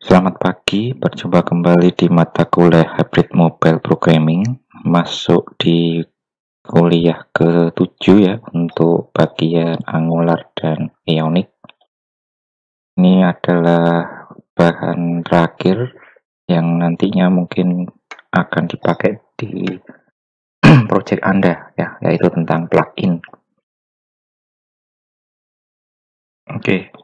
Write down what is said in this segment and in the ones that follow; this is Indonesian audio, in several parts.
Selamat pagi, berjumpa kembali di mata kuliah Hybrid Mobile Programming. Masuk di kuliah ke-7 ya, untuk bagian Angular dan Ionic. Ini adalah bahan terakhir yang nantinya mungkin akan dipakai di project Anda ya, yaitu tentang plugin. Oke,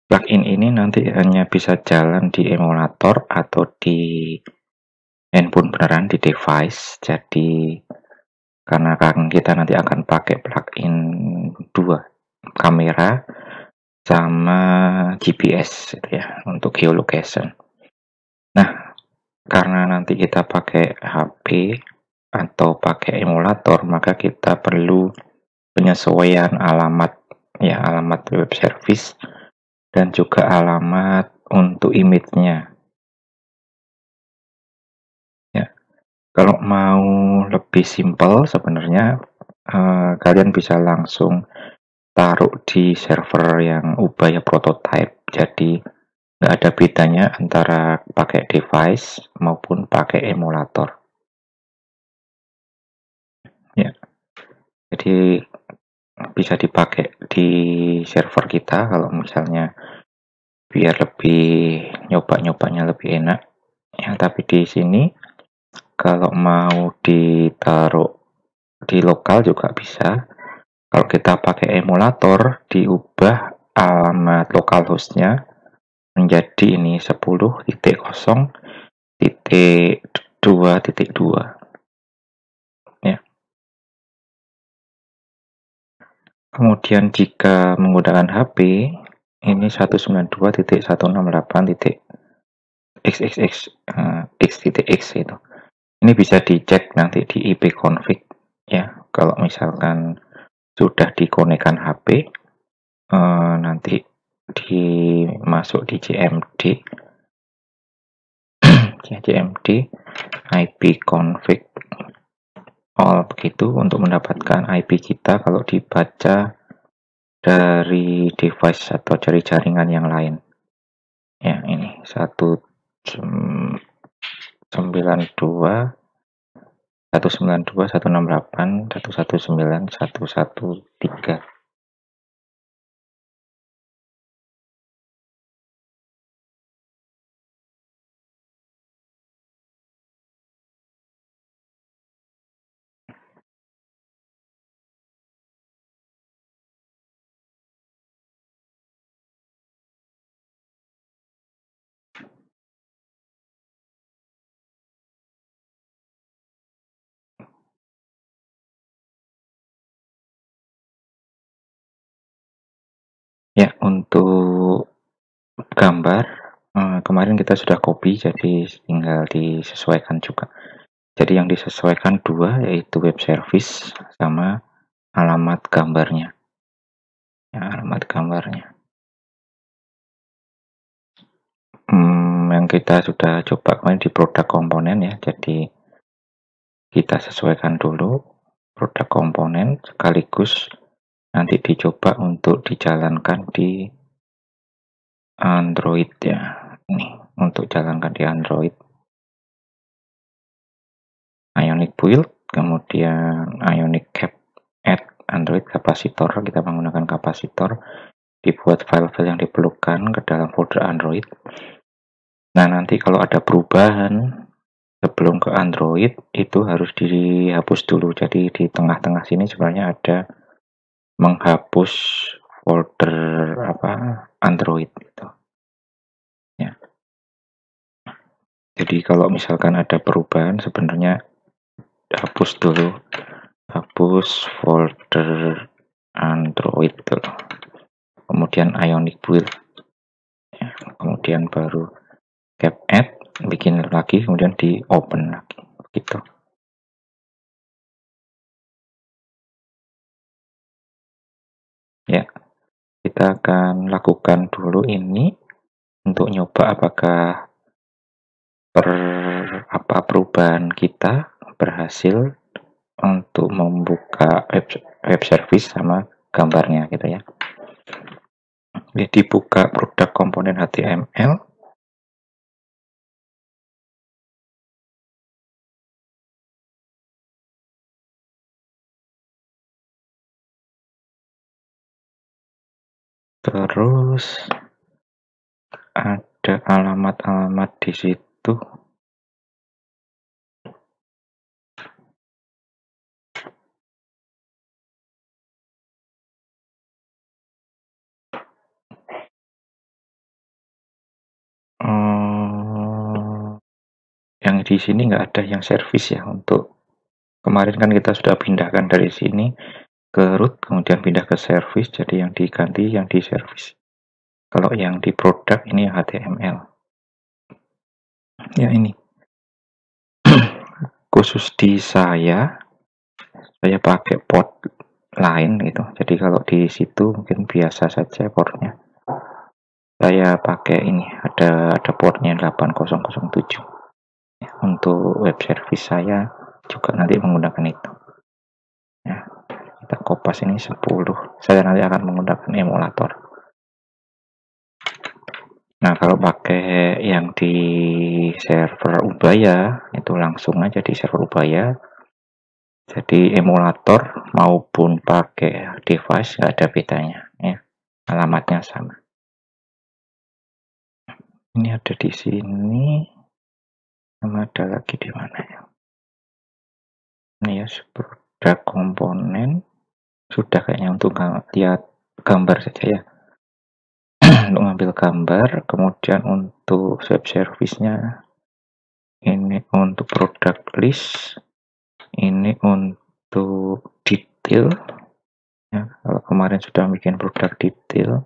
plugin ini nanti hanya bisa jalan di emulator atau di handphone beneran, di device. Jadi karena kan kita nanti akan pakai plugin 2, kamera sama GPS gitu ya, untuk geolocation. Nah, karena nanti kita pakai HP atau pakai emulator, maka kita perlu penyesuaian alamat ya, alamat web service dan juga alamat untuk image-nya. Ya, kalau mau lebih simpel sebenarnya kalian bisa langsung taruh di server yang Ubaya prototype. Jadi nggak ada bedanya antara pakai device maupun pakai emulator. Ya, jadi bisa dipakai di server kita kalau misalnya biar lebih nyoba-nyobanya lebih enak. Ya, tapi di sini kalau mau ditaruh di lokal juga bisa. Kalau kita pakai emulator, diubah alamat localhost-nya menjadi ini 10.0.2.2 ya. Kemudian jika menggunakan HP ini 192.168.xxx x.x itu. Ini bisa dicek nanti di ipconfig ya. Kalau misalkan sudah dikonekkan HP, nanti masuk di CMD ipconfig all begitu untuk mendapatkan IP kita kalau dibaca dari device atau dari jaringan yang lain. Ya, ini 192.168.119.113. Ya, untuk gambar kemarin kita sudah copy, jadi tinggal disesuaikan juga. Jadi yang disesuaikan dua, yaitu web service sama alamat gambarnya. Ya, alamat gambarnya. Yang kita sudah coba kemarin di produk komponen ya. Jadi kita sesuaikan dulu produk komponen sekaligus nanti dicoba untuk dijalankan di Android ya. Ini untuk jalankan di Android. Ionic build, kemudian Ionic cap add Android kapasitor, kita menggunakan kapasitor, dibuat file-file yang diperlukan ke dalam folder Android. Nah, nanti kalau ada perubahan sebelum ke Android itu harus dihapus dulu. Jadi di tengah-tengah sini sebenarnya ada menghapus folder Android gitu. Ya. Jadi kalau misalkan ada perubahan sebenarnya hapus dulu, hapus folder Android dulu. Kemudian Ionic build. Ya, kemudian baru cap add, bikin lagi, kemudian di open lagi begitu. Ya, kita akan lakukan dulu ini untuk nyoba apakah perubahan kita berhasil untuk membuka web service sama gambarnya gitu ya. Jadi buka produk komponen HTML, Terus ada alamat-alamat di situ. Yang di sini nggak ada yang servis ya. Untuk kemarin kan kita sudah pindahkan dari sini ke root, kemudian pindah ke service, jadi yang diganti yang di service. Kalau yang di produk ini HTML. Ya ini. Khusus di saya pakai port lain gitu. Jadi kalau di situ mungkin biasa saja portnya. Saya pakai ini, ada portnya 8007. Untuk web service saya juga nanti menggunakan itu. Ya, kita kopas ini 10. Saya nanti akan menggunakan emulator. Nah, kalau pakai yang di server Ubaya, itu langsung aja di server Ubaya. Jadi emulator maupun pakai device nggak ada bedanya, ya. Alamatnya sama. Ini ada di sini, sama ada lagi di mana ya? Ini ya, produk komponen. Sudah kayaknya untuk lihat gambar saja ya. Untuk ngambil gambar, kemudian untuk web service-nya ini untuk product list, ini untuk detail ya. Kalau kemarin sudah bikin produk detail,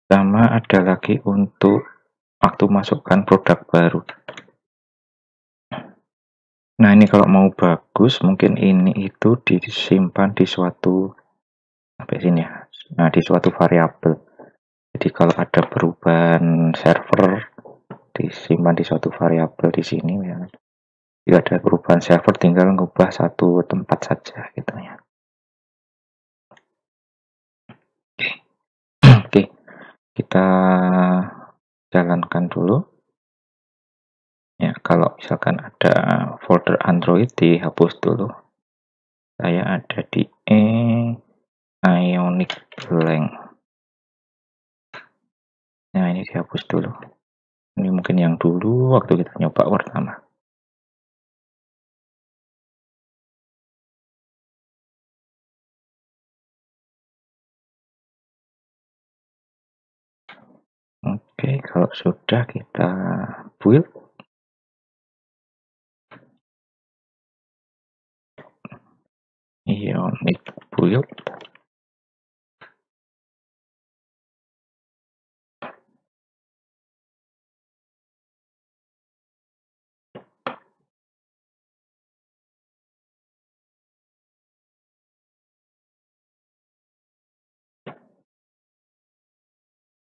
sama ada lagi untuk waktu masukkan produk baru. Nah, ini kalau mau bagus mungkin ini itu disimpan di suatu sampai sini ya. Nah, di suatu variabel. Jadi kalau ada perubahan server disimpan di suatu variabel di sini ya. Jika ada perubahan server tinggal ngubah satu tempat saja gitu ya. Oke, kita jalankan dulu. Ya, kalau misalkan ada folder Android dihapus dulu. Saya ada di Ionic Blank. Nah, ini dihapus dulu. Ini mungkin yang dulu waktu kita nyoba pertama. Oke, kalau sudah kita build. Ionic build.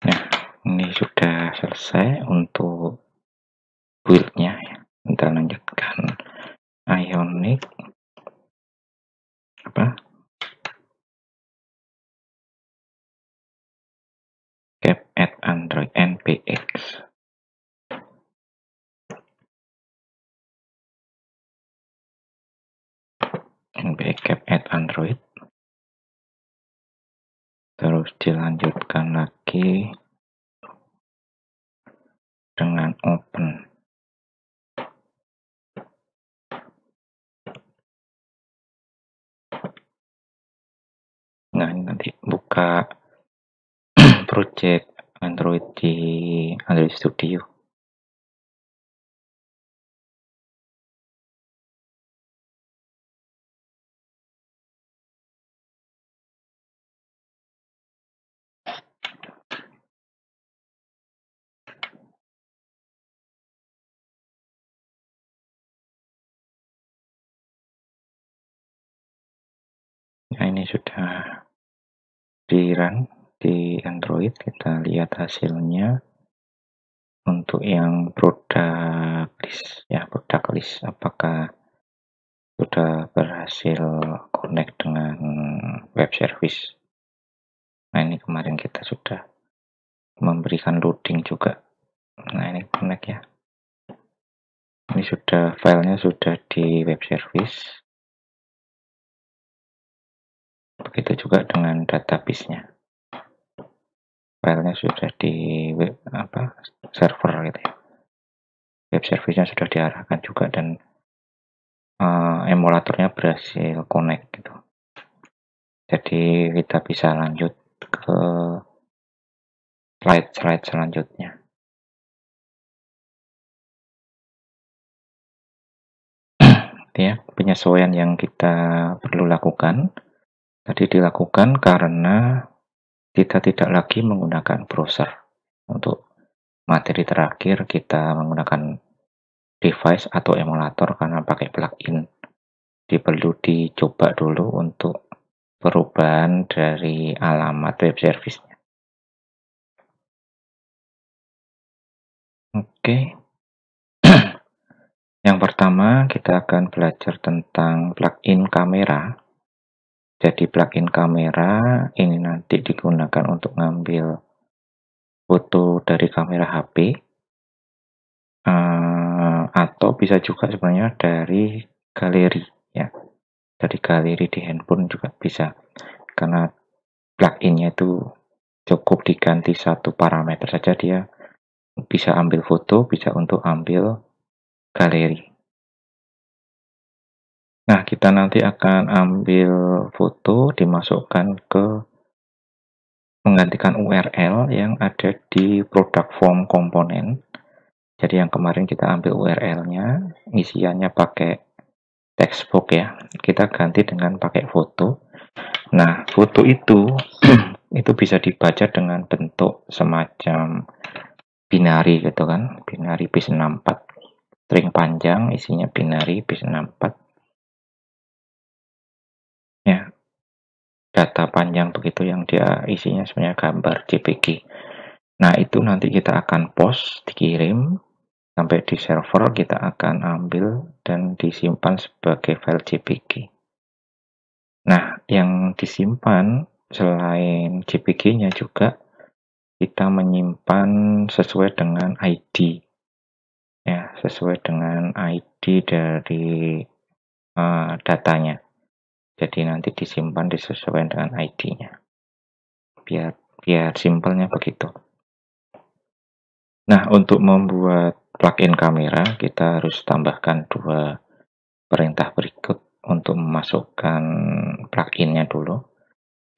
Nah, ini sudah selesai untuk build-nya. Kita lanjutkan Ionic cap at Android npx. npx cap at Android. Terus dilanjutkan lagi dengan open. Nah, ini nanti buka project Android di Android Studio. Nah, ini sudah di run di Android. Kita lihat hasilnya. Untuk yang produk list ya, produk list apakah sudah berhasil connect dengan web service. Nah, ini kemarin kita sudah memberikan loading juga. Nah, ini connect ya. Ini sudah filenya sudah di web service. Begitu juga dengan database-nya. filenya sudah di server gitu ya. Web service-nya sudah diarahkan juga dan emulatornya berhasil connect gitu. Jadi kita bisa lanjut ke slide selanjutnya. Ya, penyesuaian yang kita perlu lakukan tadi dilakukan karena kita tidak lagi menggunakan browser. Untuk materi terakhir kita menggunakan device atau emulator karena pakai plugin. Perlu dicoba dulu untuk perubahan dari alamat web service-nya. Oke. Yang pertama kita akan belajar tentang plugin kamera. Jadi plugin kamera ini nanti digunakan untuk ngambil foto dari kamera HP atau bisa juga sebenarnya dari galeri ya. Dari galeri di handphone juga bisa. Karena pluginnya itu cukup diganti satu parameter saja, dia bisa ambil foto, bisa untuk ambil galeri. Nah, kita nanti akan ambil foto, dimasukkan ke menggantikan URL yang ada di product form komponen. Jadi yang kemarin kita ambil URL-nya, isiannya pakai textbox ya. Kita ganti dengan pakai foto. Nah, foto itu itu bisa dibaca dengan bentuk semacam binary gitu kan, binary bis64, string panjang isinya binary bis64 ya, data panjang begitu yang dia isinya sebenarnya gambar JPG. Nah, itu nanti kita akan post, dikirim sampai di server, kita akan ambil dan disimpan sebagai file JPG. Nah, yang disimpan selain JPG-nya juga kita menyimpan sesuai dengan ID ya, sesuai dengan ID dari datanya. Jadi nanti disimpan disesuaikan dengan ID-nya. Biar simpelnya begitu. Nah, untuk membuat plugin kamera kita harus tambahkan dua perintah berikut untuk memasukkan pluginnya dulu,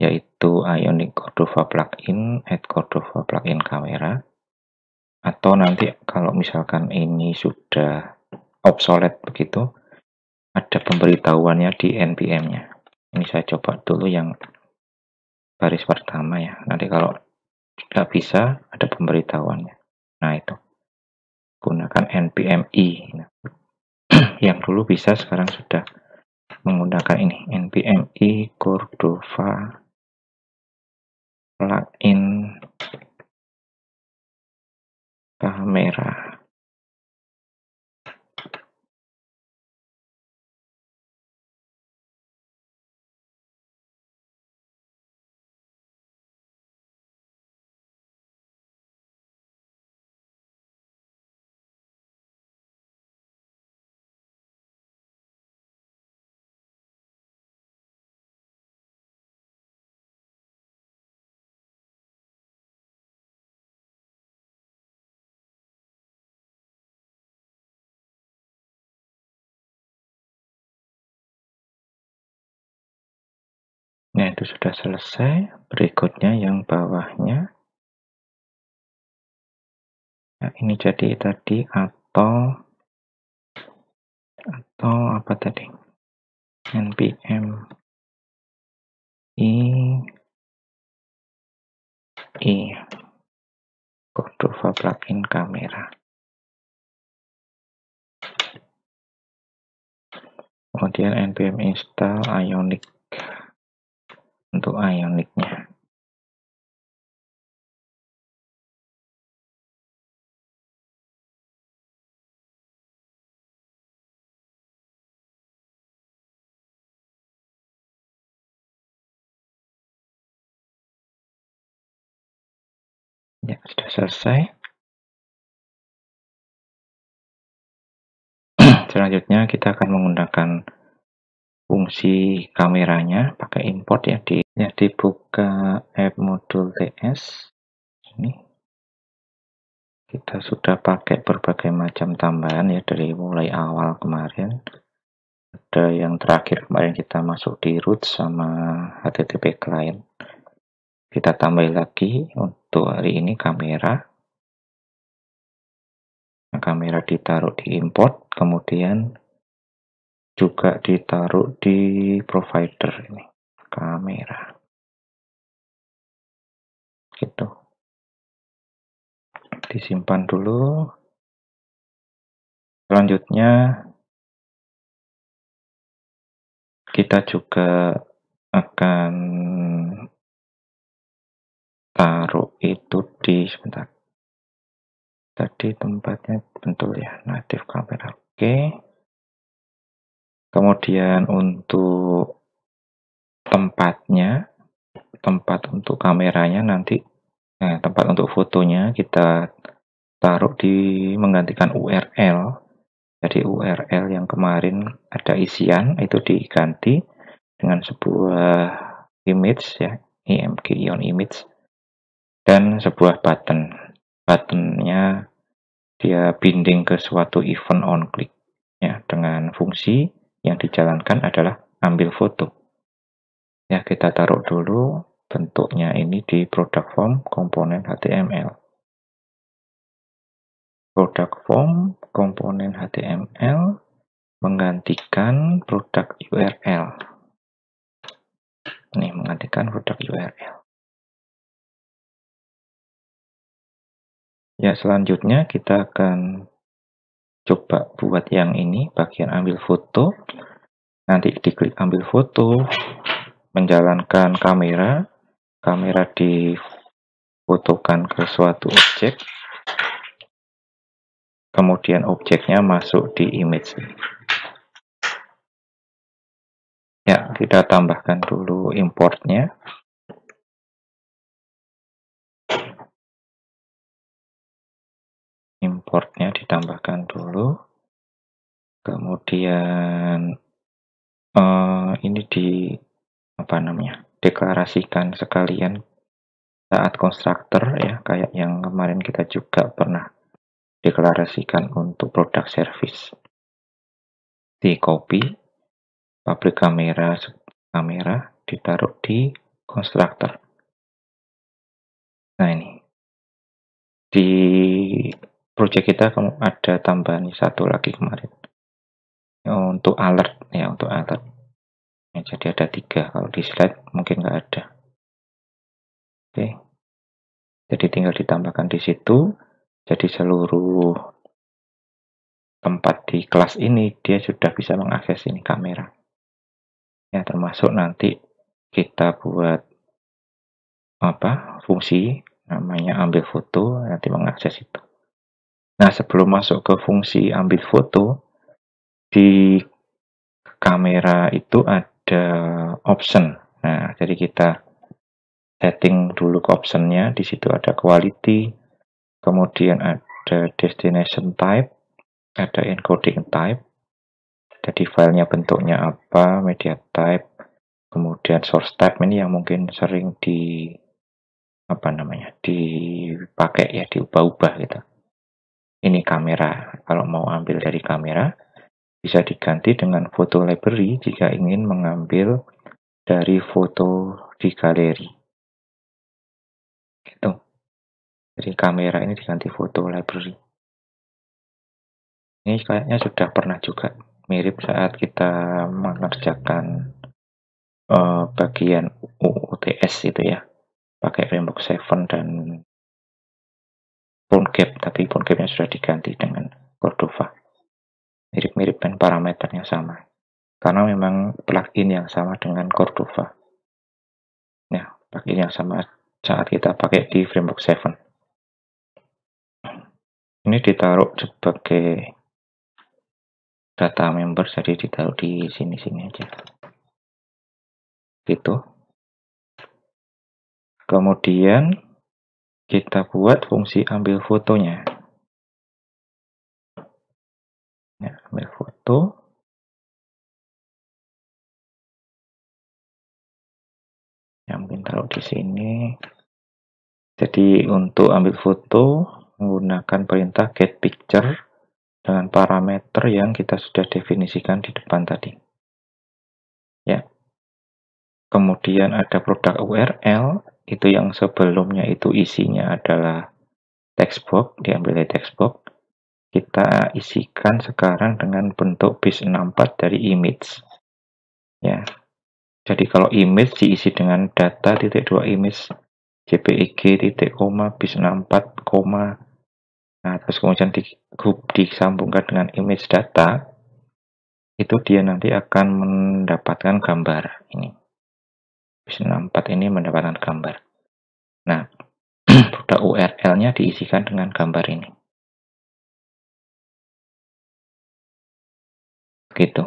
yaitu Ionic Cordova plugin add Cordova plugin kamera. Atau nanti kalau misalkan ini sudah obsolete begitu, ada pemberitahuannya di npm-nya. Ini saya coba dulu yang baris pertama ya. Nanti kalau tidak bisa ada pemberitahuannya. Nah, itu gunakan npm i. Nah, yang dulu bisa sekarang sudah menggunakan ini npm i Cordova plugin kamera. Nah, itu sudah selesai. Berikutnya yang bawahnya. Nah, ini jadi tadi atau apa tadi? npm i Cordova plugin kamera. Kemudian npm install Ionic untuk Ionicnya. Ya, sudah selesai. Selanjutnya kita akan menggunakan fungsi kameranya pakai import ya, dibuka app module ts. Ini kita sudah pakai berbagai macam tambahan ya, dari mulai awal kemarin. Ada yang terakhir kemarin kita masuk di root sama HTTP client. Kita tambah lagi untuk hari ini kamera. Nah, kamera ditaruh di import, kemudian juga ditaruh di provider ini, kamera. Gitu. Disimpan dulu. Selanjutnya kita juga akan taruh itu di, sebentar, tadi tempatnya bentul ya, native kamera. Oke. Kemudian untuk tempatnya, tempat untuk kameranya nanti, tempat untuk fotonya kita taruh di menggantikan URL. Jadi URL yang kemarin ada isian itu diganti dengan sebuah image ya, img ion image, dan sebuah button. Buttonnya dia binding ke suatu event on click ya, dengan fungsi yang dijalankan adalah ambil foto. Ya, kita taruh dulu bentuknya ini di product form komponen HTML. Product form komponen HTML menggantikan produk URL. Ini menggantikan produk URL. Ya, selanjutnya kita akan coba buat yang ini, bagian ambil foto. Nanti diklik ambil foto, menjalankan kamera. Kamera difotokan ke suatu objek. Kemudian objeknya masuk di image. Ya, kita tambahkan dulu importnya. Importnya ditambahkan dulu. Kemudian ini deklarasikan sekalian saat konstruktor ya, kayak yang kemarin kita juga pernah deklarasikan untuk produk service. Di copy, pabrik kamera ditaruh di konstruktor. Nah, ini di project kita ada tambahan satu lagi kemarin untuk alert ya, untuk alert ya, jadi ada 3. Kalau di slide mungkin nggak ada. Oke, jadi tinggal ditambahkan di situ. Jadi seluruh tempat di kelas ini dia sudah bisa mengakses ini kamera ya, termasuk nanti kita buat fungsi namanya ambil foto, nanti mengakses itu. Nah, sebelum masuk ke fungsi ambil foto, di kamera itu ada option. Nah, jadi kita setting dulu ke optionnya. Di situ ada quality, kemudian ada destination type, ada encoding type. Jadi filenya bentuknya apa, media type, kemudian source type ini yang mungkin sering dipakai ya, diubah-ubah gitu. Ini kamera, kalau mau ambil dari kamera bisa diganti dengan foto library jika ingin mengambil dari foto di galeri. Gitu. Jadi kamera ini diganti foto library. Ini kayaknya sudah pernah juga mirip saat kita mengerjakan bagian UTS itu ya, pakai Framework 7 dan PhoneGap, tapi PhoneGap-nya sudah diganti dengan Cordova. Mirip-mirip dan parameternya sama. Karena memang plugin yang sama dengan Cordova. Ya, plugin yang sama saat kita pakai di Framework 7. Ini ditaruh sebagai data member, jadi ditaruh di sini-sini aja. Gitu. Kemudian kita buat fungsi ambil fotonya. Ya, ambil foto. Yang mungkin taruh di sini. Jadi untuk ambil foto menggunakan perintah get picture dengan parameter yang kita sudah definisikan di depan tadi. Ya. Kemudian ada produk URL, itu yang sebelumnya itu isinya adalah text box, diambil dari text box. Kita isikan sekarang dengan bentuk base64 dari image. Ya. Jadi kalau image diisi dengan data titik 2 image jpeg titik koma bis64 koma, nah terus kemudian disambungkan dengan image data, itu dia nanti akan mendapatkan gambar ini. Bis64 ini mendapatkan gambar. Nah, produk URL-nya diisikan dengan gambar ini. Begitu.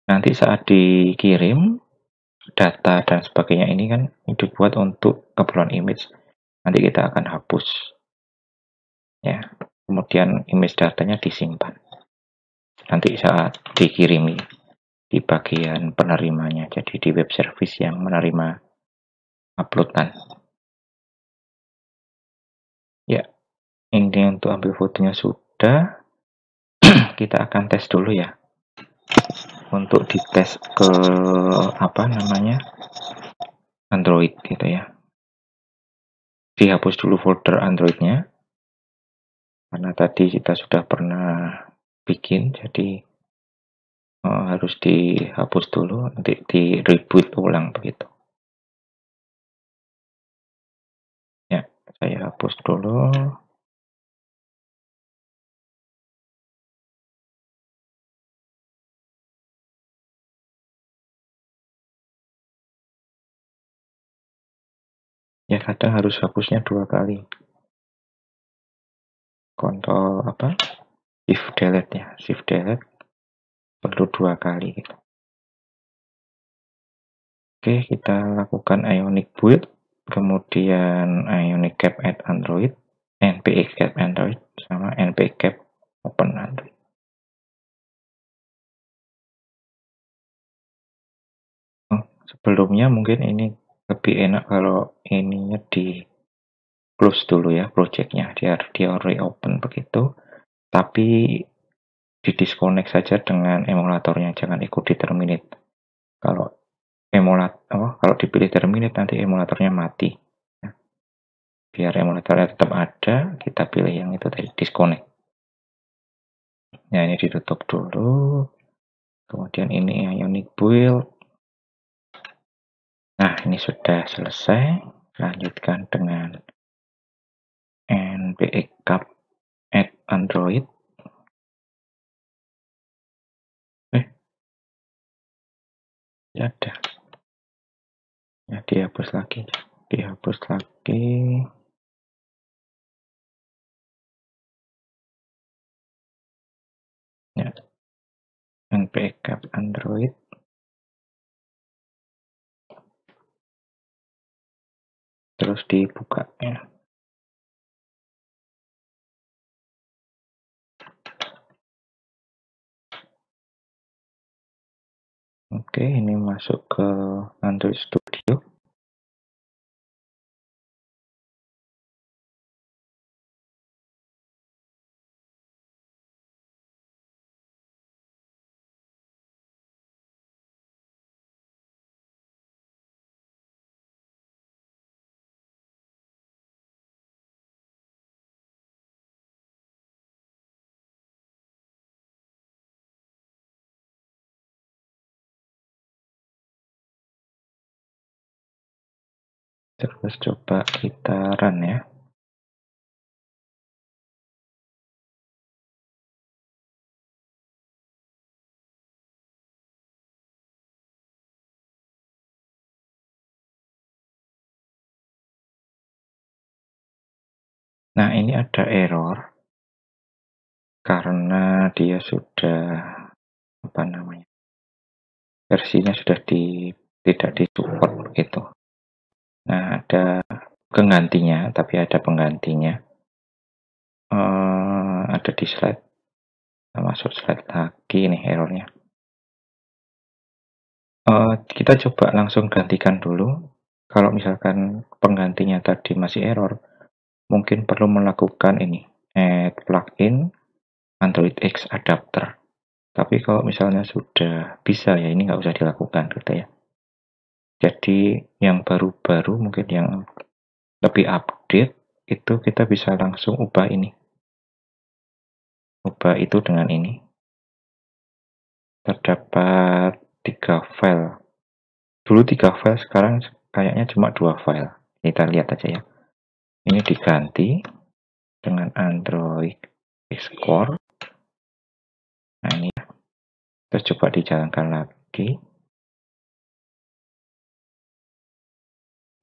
Nanti saat dikirim data dan sebagainya ini kan dibuat untuk keperluan image. Nanti kita akan hapus. Ya. Kemudian image datanya disimpan. Nanti saat dikirimi di bagian penerimanya, jadi di web service yang menerima uploadan. Ya, ini untuk ambil fotonya sudah. Kita akan tes dulu ya. Untuk dites ke Android gitu ya. Dihapus dulu folder Androidnya, karena tadi kita sudah pernah bikin, jadi harus dihapus dulu, nanti di reboot ulang begitu. Ya, saya hapus dulu. Ya, kadang harus hapusnya 2 kali. Kontrol shift delete ya, shift delete perlu 2 kali gitu. Oke, kita lakukan ionic build, kemudian ionic cap add Android, npx cap Android sama npx cap open Android. Sebelumnya mungkin ini lebih enak kalau ininya di close dulu ya projectnya, dia already open begitu, tapi di disconnect saja dengan emulatornya, jangan ikut di terminate. Kalau kalau dipilih terminate nanti emulatornya mati. Biar emulatornya tetap ada, kita pilih yang itu tadi, disconnect. Ya, ini ditutup dulu. Kemudian ini ionic build. Nah, ini sudah selesai. Lanjutkan dengan npx cap add Android. Ya ada. Ya, dihapus lagi. Dihapus lagi. Ya. npx cap Android. Terus dibuka ya. Oke, ini masuk ke Android Studio. Terus coba kita run ya. Nah, ini ada error karena dia sudah versinya sudah tidak disupport begitu. Nah, ada penggantinya, tapi ada penggantinya. Ada di slide. Masuk slide lagi nih errornya. Kita coba langsung gantikan dulu. Kalau misalkan penggantinya tadi masih error, mungkin perlu melakukan ini, add plugin Android X adapter. Tapi kalau misalnya sudah bisa ya ini nggak usah dilakukan gitu ya. Jadi yang baru-baru mungkin yang lebih update itu kita bisa langsung ubah ini. Ubah itu dengan ini. Terdapat 3 file. Dulu 3 file, sekarang kayaknya cuma 2 file. Kita lihat aja ya. Ini diganti dengan Android Xcore. Nah ini ya. Terus coba dijalankan lagi.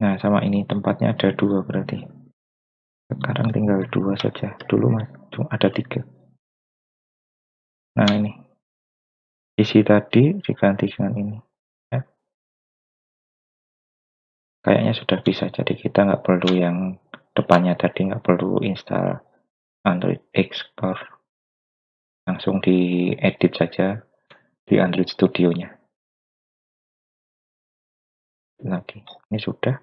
Nah sama ini tempatnya ada 2 berarti. Sekarang tinggal 2 saja. Dulu cuma ada 3. Nah ini. Isi tadi diganti dengan ini. Ya. Kayaknya sudah bisa. Jadi kita nggak perlu yang depannya tadi, nggak perlu install Android Xcore. Langsung diedit saja di Android Studio-nya. Lagi. Ini sudah.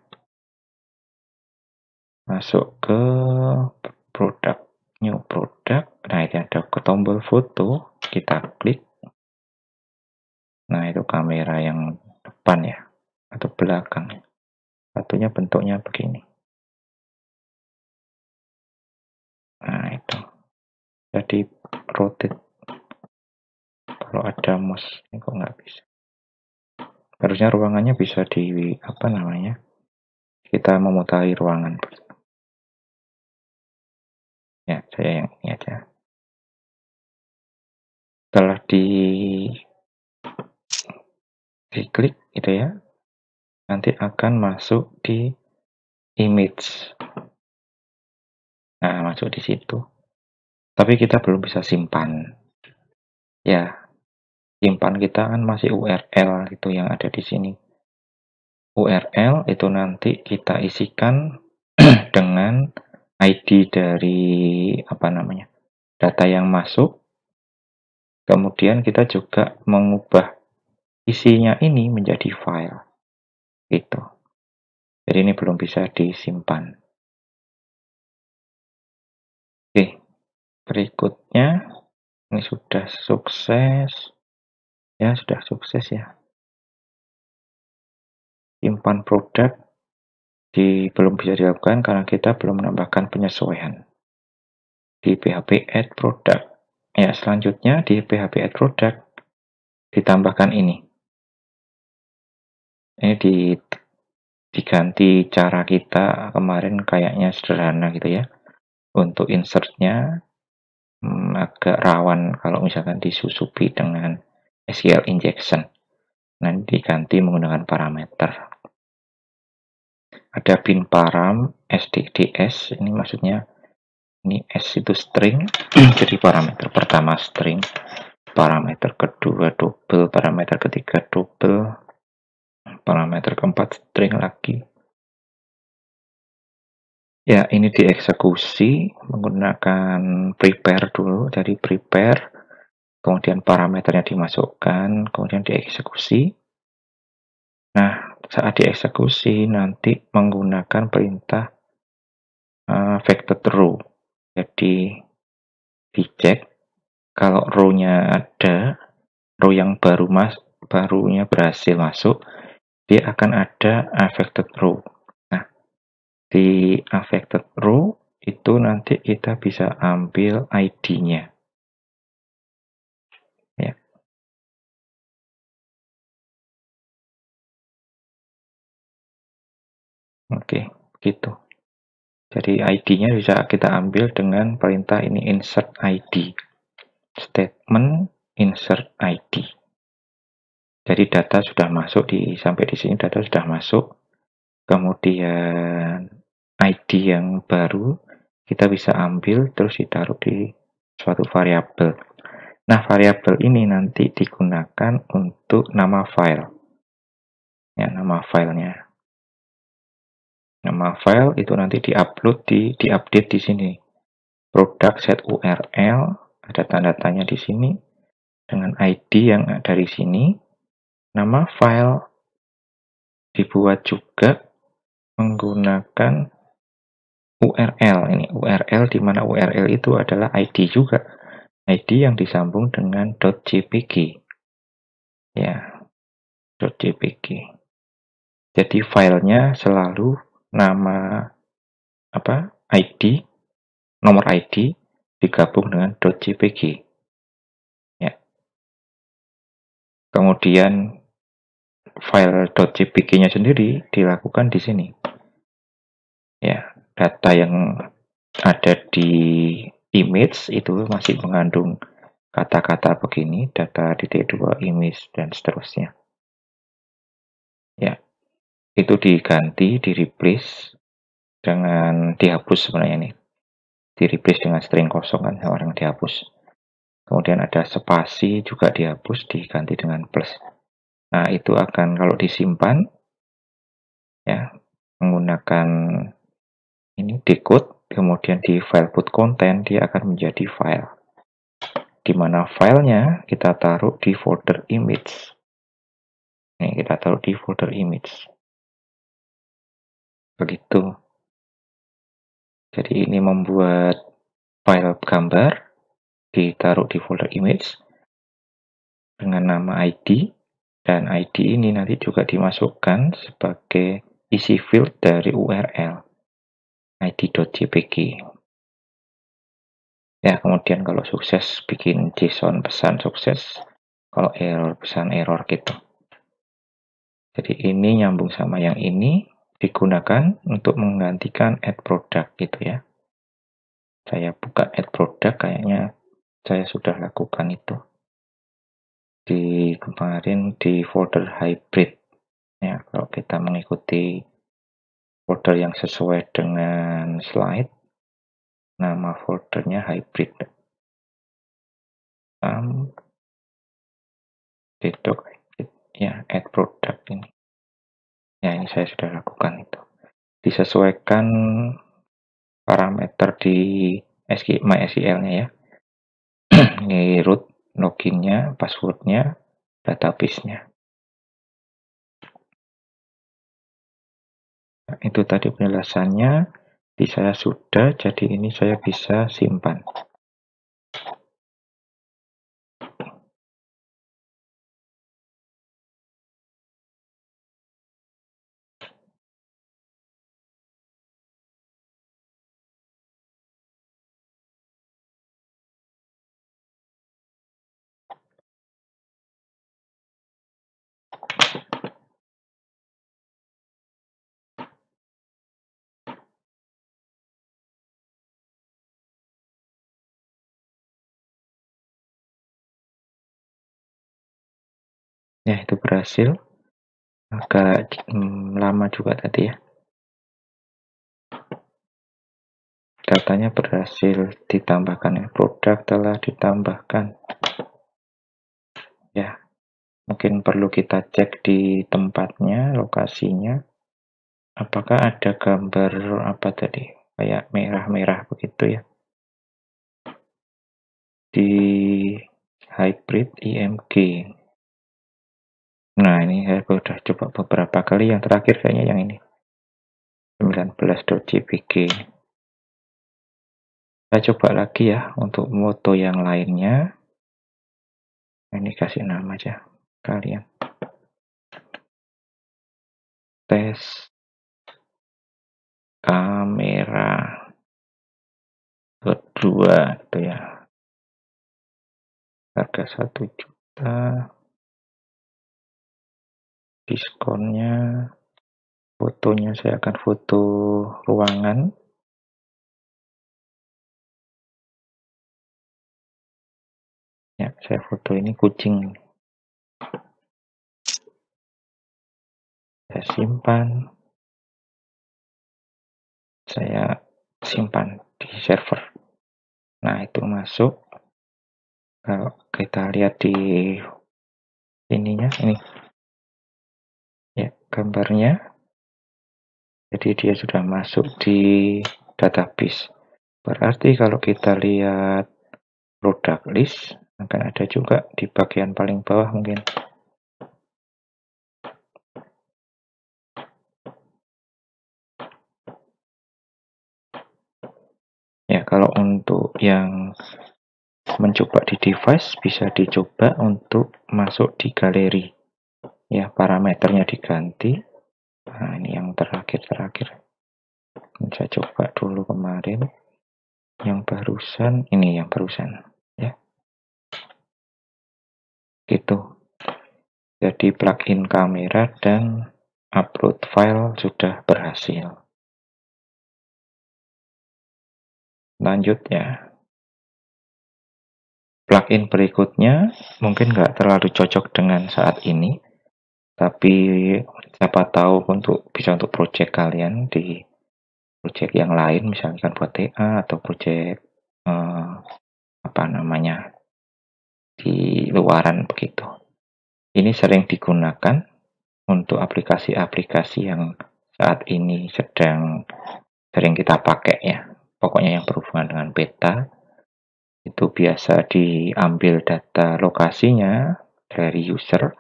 Masuk ke produk. New product. Nah ini ada ke tombol foto. Kita klik. Nah itu kamera yang depan ya. Atau belakang. Satunya bentuknya begini. Nah itu. Jadi rotate. Kalau ada mouse ini kok nggak bisa. Harusnya ruangannya bisa di apa namanya? Kita memutari ruangan. Ya, saya yang ini aja. Setelah diklik gitu ya, nanti akan masuk di image. Nah, masuk di situ. Tapi kita belum bisa simpan. Ya, simpan kita kan masih URL itu yang ada di sini. URL itu nanti kita isikan dengan ID dari apa namanya? Data yang masuk. Kemudian kita juga mengubah isinya ini menjadi file. Gitu. Jadi ini belum bisa disimpan. Oke, berikutnya ini sudah sukses. Ya, sudah sukses ya. Simpan produk belum bisa dilakukan karena kita belum menambahkan penyesuaian di PHP add product. Ya, selanjutnya di PHP add product ditambahkan ini. Ini diganti cara kita kemarin kayaknya sederhana gitu ya. Untuk insertnya agak rawan kalau misalkan disusupi dengan SQL injection. Nanti diganti menggunakan parameter. Ada bin param SDDS, ini maksudnya ini S itu string, jadi parameter pertama string, parameter kedua double, parameter ketiga double, parameter keempat string lagi. Ya, ini dieksekusi menggunakan prepare dulu, jadi prepare, kemudian parameternya dimasukkan, kemudian dieksekusi. Nah, saat dieksekusi nanti menggunakan perintah vector row. Jadi dicek kalau row-nya ada, row yang barunya berhasil masuk, dia akan ada affected row. Nah, di affected row itu nanti kita bisa ambil ID-nya. Ya. Oke, gitu. Jadi ID-nya bisa kita ambil dengan perintah ini insert ID. Statement insert ID. Jadi data sudah masuk sampai di sini data sudah masuk. Kemudian ID yang baru kita bisa ambil terus ditaruh di suatu variabel. Nah, variabel ini nanti digunakan untuk nama file. Ya, nama filenya. Nama file itu nanti diupdate di sini. Product set URL, ada tanda tanya di sini dengan ID yang dari sini. Nama file dibuat juga menggunakan URL. Ini URL, di mana URL itu adalah ID juga. ID yang disambung dengan .jpg. Ya, .jpg. Jadi filenya selalu nama ID, nomor ID digabung dengan .jpg. Ya. Kemudian file .jpg-nya sendiri dilakukan di sini. Ya, data yang ada di image itu masih mengandung kata-kata begini, data .2 image dan seterusnya. Ya, itu diganti, di replace dengan dihapus sebenarnya ini. Di replace dengan string kosong kan, orang dihapus. Kemudian ada spasi juga dihapus, diganti dengan plus. Nah, itu akan kalau disimpan ya menggunakan ini decode, kemudian di file put content dia akan menjadi file. Di mana filenya kita taruh di folder image. Nih, kita taruh di folder image. Begitu. Jadi ini membuat file gambar ditaruh di folder image dengan nama ID, dan ID ini nanti juga dimasukkan sebagai isi field dari URL id.jpg. Ya, kemudian kalau sukses bikin JSON pesan sukses, kalau error pesan error gitu. Jadi ini nyambung sama yang ini, digunakan untuk menggantikan add product gitu ya. Saya buka add product, kayaknya saya sudah lakukan itu di kemarin di folder hybrid ya. Kalau kita mengikuti folder yang sesuai dengan slide, nama foldernya hybrid. Ya, add product ini. Ya, ini saya sudah lakukan itu. Disesuaikan parameter di MySQL-nya ya. Ini root, loginnya, passwordnya, database-nya. Nah, itu tadi penjelasannya. Di saya sudah, jadi ini saya bisa simpan. Ya, itu berhasil. Agak lama juga tadi ya. Datanya berhasil ditambahkan, produk telah ditambahkan. Ya, mungkin perlu kita cek di tempatnya, lokasinya. Apakah ada gambar apa tadi? Kayak merah-merah begitu ya. Di hybrid img. Nah, ini saya sudah coba beberapa kali, yang terakhir kayaknya yang ini. 19.jpg. Saya coba lagi ya untuk foto yang lainnya. Ini kasih nama aja kalian. Tes kamera kedua itu ya. Harga 1 juta. Diskonnya. Fotonya saya akan foto ruangan. Ya, saya foto ini kucing. Saya simpan. Saya simpan di server. Nah, itu masuk. Kalau kita lihat di ininya, ini ya gambarnya. Jadi dia sudah masuk di database. Berarti kalau kita lihat product list, akan ada juga di bagian paling bawah mungkin. Kalau untuk yang mencoba di device, bisa dicoba untuk masuk di galeri. Ya, parameternya diganti. Nah, ini yang terakhir. Saya coba dulu kemarin. Yang barusan, ini yang barusan. Ya, gitu. Jadi plugin kamera dan upload file sudah berhasil. Lanjutnya, plugin berikutnya mungkin nggak terlalu cocok dengan saat ini, tapi siapa tahu bisa untuk project kalian di project yang lain, misalkan buat TA atau project apa namanya di luaran begitu. Ini sering digunakan untuk aplikasi-aplikasi yang saat ini sering kita pakai ya. Pokoknya yang berhubungan dengan peta itu biasa diambil data lokasinya dari user,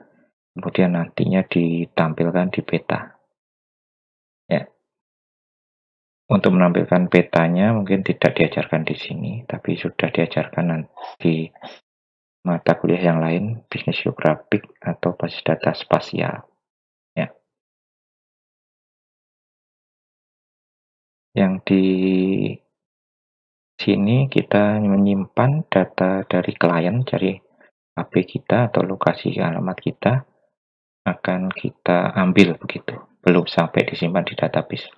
kemudian nantinya ditampilkan di peta. Ya, untuk menampilkan petanya mungkin tidak diajarkan di sini, tapi sudah diajarkan di mata kuliah yang lain, bisnis geografik atau basis data spasial. Ya. Yang di sini kita menyimpan data dari klien, dari HP kita atau lokasi alamat kita akan kita ambil begitu, belum sampai disimpan di database.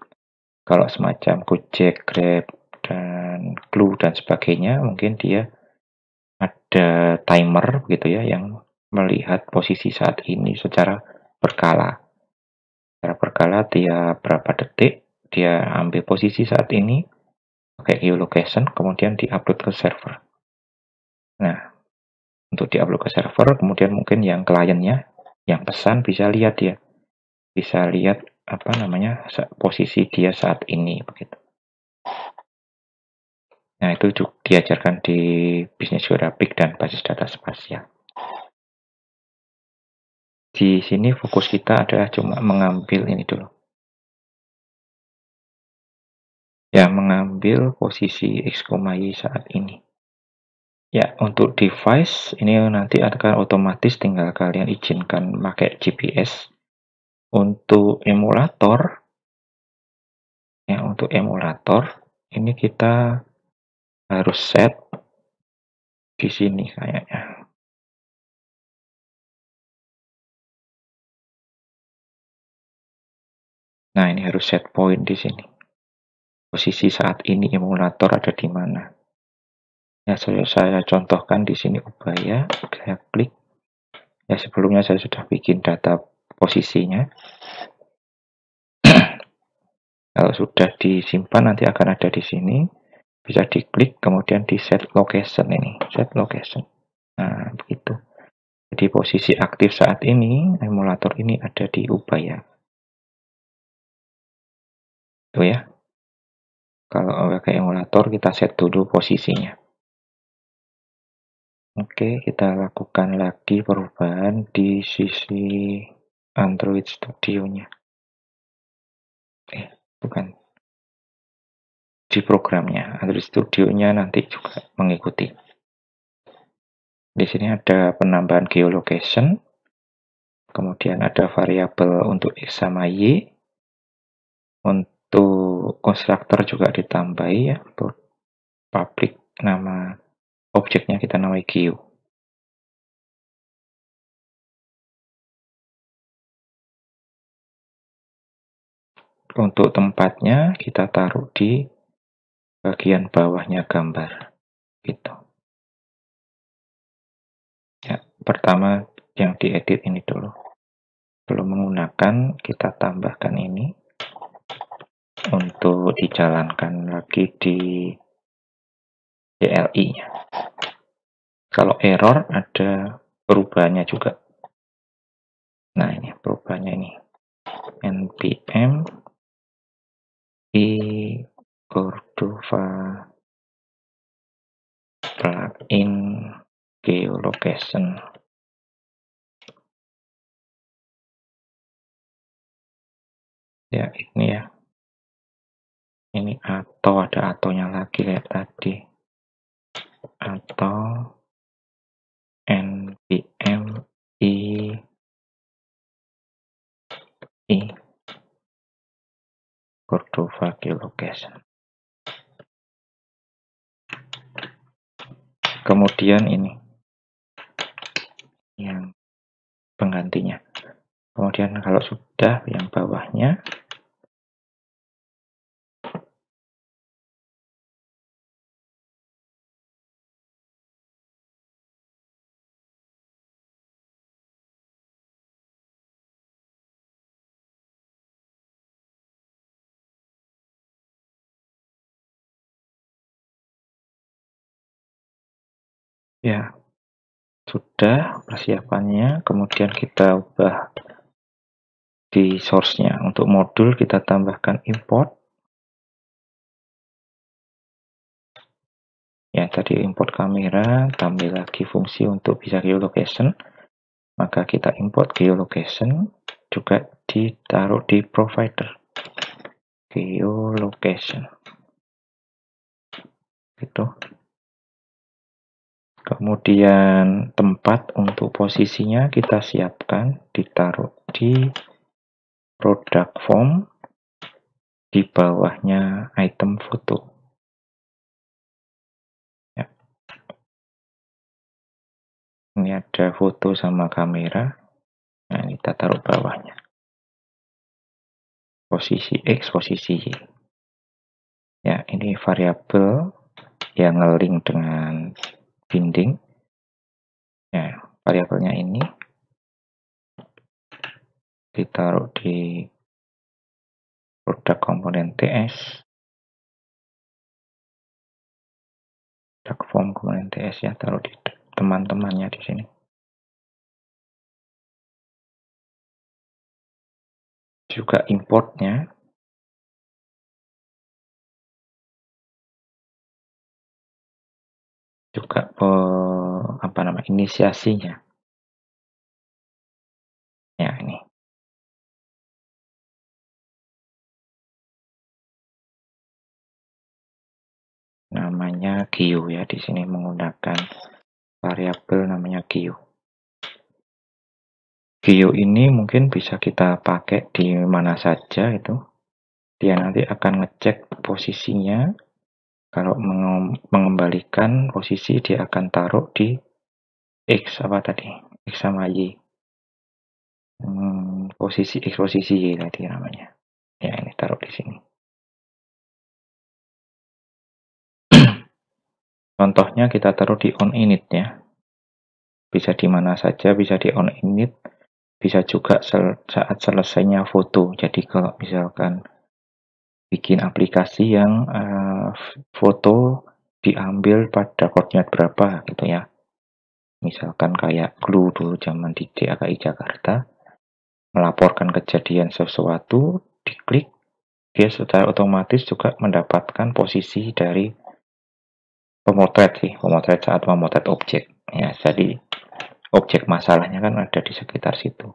Kalau semacam Gojek, Grab, dan Clue dan sebagainya, mungkin dia ada timer begitu ya yang melihat posisi saat ini secara berkala. Secara berkala dia berapa detik, dia ambil posisi saat ini pakai geolocation, kemudian diupload ke server. Nah, untuk diupload ke server, kemudian mungkin yang kliennya, yang pesan bisa lihat ya, bisa lihat apa namanya posisi dia saat ini begitu. Nah, itu juga diajarkan di bisnis geografik dan basis data spasial. Di sini fokus kita adalah cuma mengambil ini dulu. Ya, mengambil posisi X, Y saat ini. Ya, untuk device ini nanti akan otomatis tinggal kalian izinkan pakai GPS. Untuk emulator, ya untuk emulator ini kita harus set di sini kayaknya. Nah, ini harus set point di sini. Posisi saat ini emulator ada di mana. Ya, saya contohkan di sini Ubaya, saya klik. Ya, sebelumnya saya sudah bikin data posisinya. Kalau sudah disimpan nanti akan ada di sini. Bisa diklik kemudian di set location ini, set location. Nah, begitu. Jadi posisi aktif saat ini emulator ini ada di Ubaya. Tuh ya. Kalau pakai emulator kita set dulu posisinya. Oke, kita lakukan lagi perubahan di sisi Android Studio-nya. Bukan. Di programnya. Android Studio-nya nanti juga mengikuti. Di sini ada penambahan geolocation. Kemudian ada variabel untuk X sama Y. Untuk konstruktor juga ditambahi ya. Untuk public nama objeknya kita namai Geo. Untuk tempatnya kita taruh di bagian bawahnya gambar. Gitu. Ya, pertama yang diedit ini dulu. Belum menggunakan, kita tambahkan ini untuk dijalankan lagi di CLI-nya. Kalau error ada perubahannya juga. Nah, ini perubahannya ini. npm i Cordova plugin geolocation. Ya, ini ya. Ini atop atau ada atonya lagi kayak tadi, atau npm i Cordova geolocation. Kemudian ini yang penggantinya. Kemudian kalau sudah yang bawahnya, ya sudah persiapannya. Kemudian kita ubah di source-nya. Untuk modul kita tambahkan import. Ya, tadi import kamera, tambah lagi fungsi untuk bisa geolocation. Maka kita import geolocation, juga ditaruh di provider. Geolocation. Gitu. Kemudian tempat untuk posisinya kita siapkan, ditaruh di product form, di bawahnya item foto. Ya. Ini ada foto sama kamera. Nah, ini kita taruh bawahnya. Posisi X, posisi Y. Ya, ini variabel yang nge-link dengan binding. Ya, variabelnya ini ditaruh di produk komponen TS. Product form komponen TS ya, taruh di teman-temannya di sini. Juga importnya juga inisiasinya. Ya, ini. Namanya Geo ya, di sini menggunakan variabel namanya Geo. Geo ini mungkin bisa kita pakai di mana saja itu. Dia nanti akan ngecek posisinya. Kalau mengembalikan posisi, dia akan taruh di X apa tadi? X sama Y. Posisi X, posisi Y tadi namanya. Ya, ini taruh di sini. Contohnya kita taruh di on init ya. Bisa di mana saja, bisa di on init. Bisa juga saat selesainya foto. Jadi kalau misalkan bikin aplikasi yang foto diambil pada koordinat berapa gitu ya. Misalkan kayak Clue dulu zaman di DKI Jakarta, melaporkan kejadian sesuatu, diklik, dia secara otomatis juga mendapatkan posisi dari pemotret saat memotret objek. Ya, jadi objek masalahnya kan ada di sekitar situ.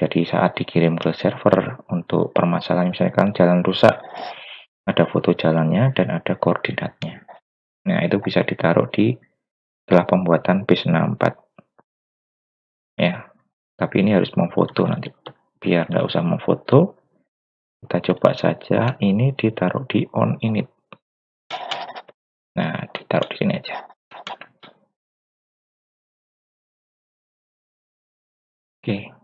Jadi saat dikirim ke server untuk permasalahan misalkan jalan rusak, ada foto jalannya dan ada koordinatnya. Nah, itu bisa ditaruh di setelah pembuatan base 64. Ya, tapi ini harus memfoto nanti. Biar nggak usah memfoto, kita coba saja ini ditaruh di on init. Nah, ditaruh di sini aja. Oke.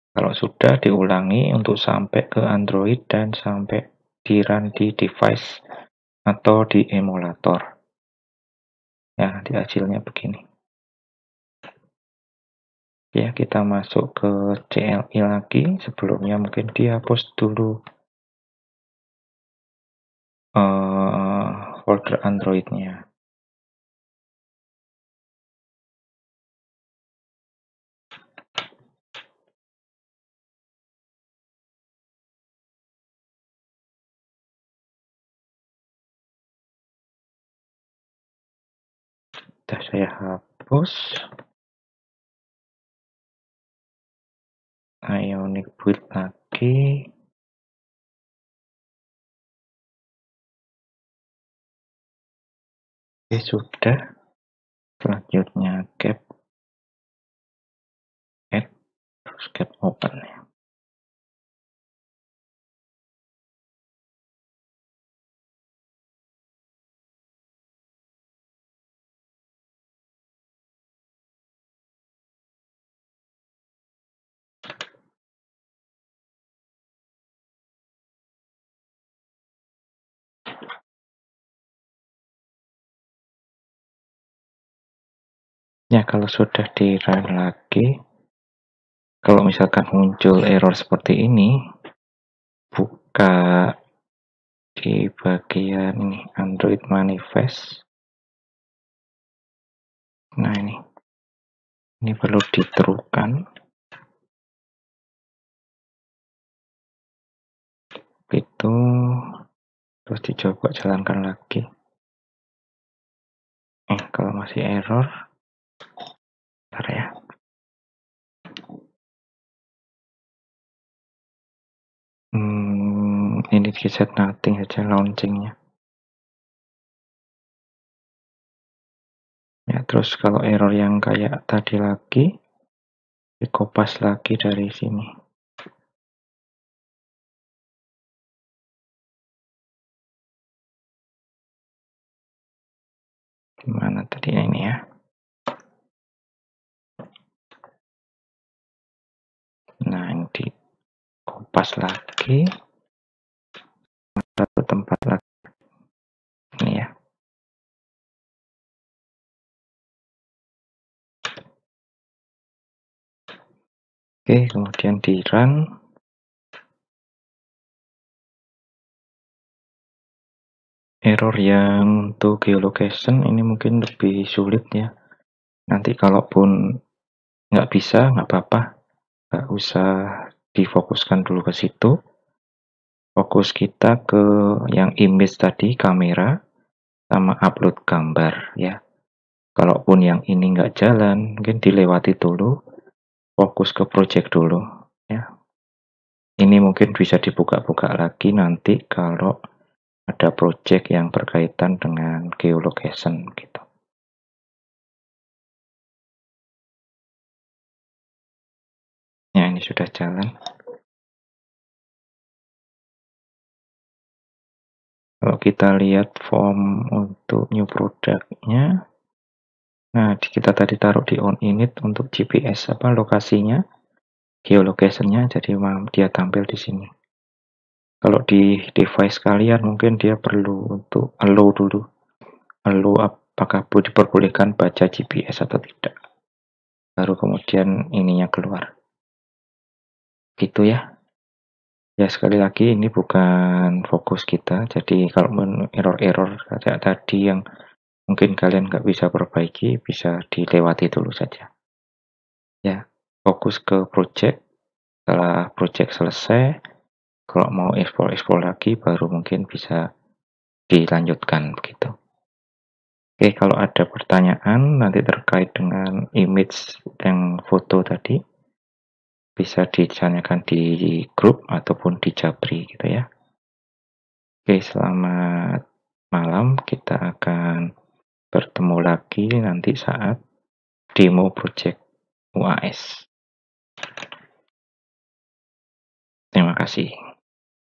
Kalau sudah diulangi untuk sampai ke Android dan sampai di run di device atau di emulator. Ya, nanti hasilnya begini. Ya, kita masuk ke CLI lagi. Sebelumnya mungkin dihapus dulu folder Android-nya. Sudah saya hapus. Ionic build lagi. Oke, sudah. Selanjutnya cap add, terus cap open ya. Ya, kalau sudah di run lagi, kalau misalkan muncul error seperti ini, buka di bagian ini Android Manifest. Nah, ini perlu diterukan. Itu terus dicoba jalankan lagi. Kalau masih error, bentar ya. Ini di set nothing saja launchingnya. Ya, terus kalau error yang kayak tadi lagi, dikopas lagi dari sini. Gimana tadi ini ya? Nah, ini dikopas lagi. Satu tempat lagi. Ini ya. Oke, kemudian di run. Error yang untuk geolocation ini mungkin lebih sulit ya. Nanti kalaupun nggak bisa, nggak apa-apa. Nggak usah difokuskan dulu ke situ. Fokus kita ke yang image tadi, kamera, sama upload gambar ya. Kalaupun yang ini nggak jalan, mungkin dilewati dulu. Fokus ke project dulu ya. Ini mungkin bisa dibuka-buka lagi nanti kalau ada project yang berkaitan dengan geolocation gitu. Ya, ini sudah jalan. Kalau kita lihat form untuk new product-nya, nah kita tadi taruh di on init untuk GPS lokasinya, geolocation-nya, jadi dia tampil di sini. Kalau di device kalian mungkin dia perlu untuk allow dulu, allow apakah diperbolehkan baca GPS atau tidak, baru kemudian ininya keluar. Gitu ya. Ya, sekali lagi ini bukan fokus kita, jadi kalau error-error kayak tadi yang mungkin kalian nggak bisa perbaiki, bisa dilewati dulu saja. Ya, fokus ke project. Setelah project selesai, kalau mau ekspor lagi, baru mungkin bisa dilanjutkan begitu. Oke, kalau ada pertanyaan nanti terkait dengan image yang foto tadi, bisa ditanyakan di grup ataupun di Jabri gitu ya. Oke, selamat malam. Kita akan bertemu lagi nanti saat demo project UAS. Terima kasih.